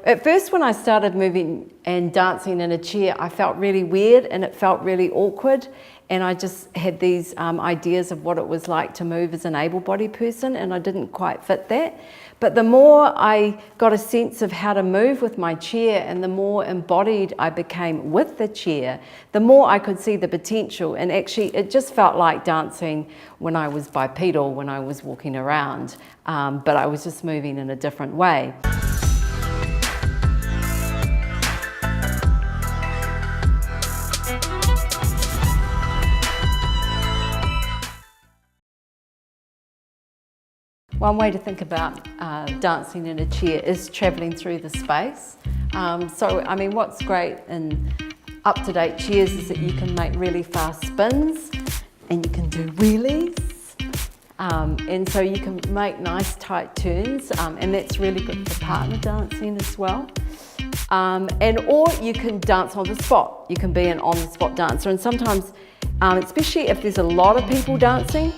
at first when I started moving and dancing in a chair, I felt really weird and it felt really awkward. And I just had these ideas of what it was like to move as an able-bodied person, and I didn't quite fit that. But the more I got a sense of how to move with my chair and the more embodied I became with the chair, the more I could see the potential. And actually, it just felt like dancing when I was bipedal, when I was walking around, but I was just moving in a different way. One way to think about dancing in a chair is travelling through the space. So, I mean, what's great in up-to-date chairs is that you can make really fast spins and you can do wheelies. And so you can make nice tight turns, and that's really good for partner dancing as well. Or you can dance on the spot. You can be an on-the-spot dancer, and sometimes, especially if there's a lot of people dancing,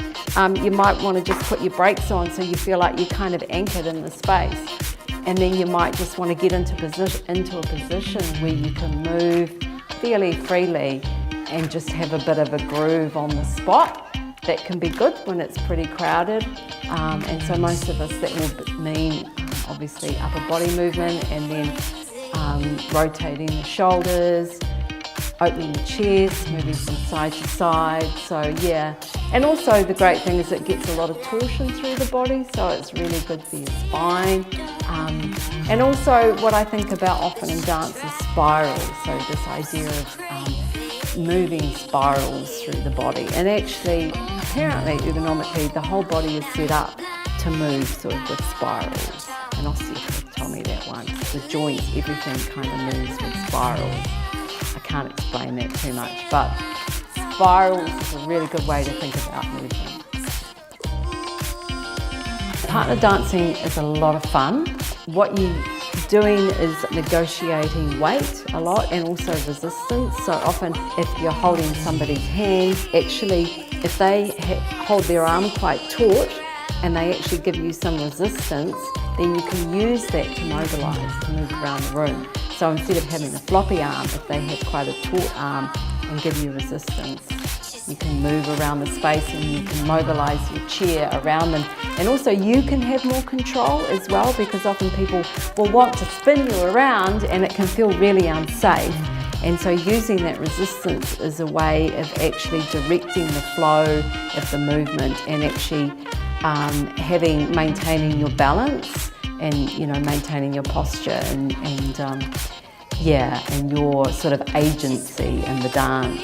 you might want to just put your brakes on so you feel like you're kind of anchored in the space. And then you might just want to get into a position where you can move fairly freely and just have a bit of a groove on the spot. That can be good when it's pretty crowded. And so most of us, that will mean obviously upper body movement, and then rotating the shoulders, opening the chest, moving from side to side. So yeah, and also the great thing is it gets a lot of torsion through the body, so it's really good for your spine. And also what I think about often in dance is spirals, so this idea of moving spirals through the body. And actually, apparently, ergonomically, the whole body is set up to move sort of with spirals. An osteopath told me that once. The joints, everything kind of moves with spirals. I can't explain that too much, but spirals is a really good way to think about movement. Partner dancing is a lot of fun. What you're doing is negotiating weight a lot and also resistance. So often if you're holding somebody's hand, actually if they hold their arm quite taut and they actually give you some resistance, then you can use that to mobilise, to move around the room. So instead of having a floppy arm, if they have quite a taut arm and give you resistance, you can move around the space and you can mobilise your chair around them. And also you can have more control as well, because often people will want to spin you around and it can feel really unsafe. And so using that resistance is a way of actually directing the flow of the movement and actually maintaining your balance and, you know, maintaining your posture and your sort of agency in the dance.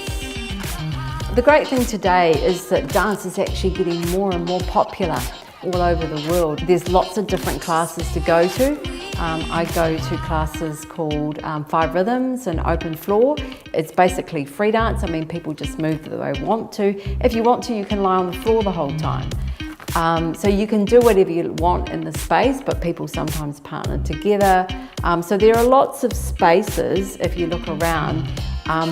The great thing today is that dance is actually getting more and more popular all over the world. There's lots of different classes to go to. I go to classes called 5 Rhythms and Open Floor. It's basically free dance. I mean, people just move the way they want to. If you want to, you can lie on the floor the whole time. So you can do whatever you want in the space, but people sometimes partner together. So there are lots of spaces, if you look around,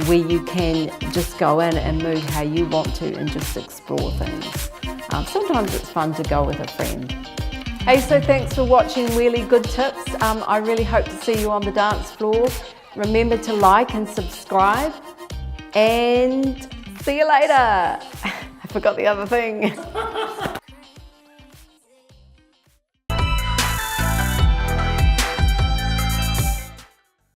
where you can just go in and move how you want to and just explore things. Sometimes it's fun to go with a friend. Hey, so thanks for watching Wheelie Good Tips. I really hope to see you on the dance floor. Remember to like and subscribe, and see you later. I forgot the other thing.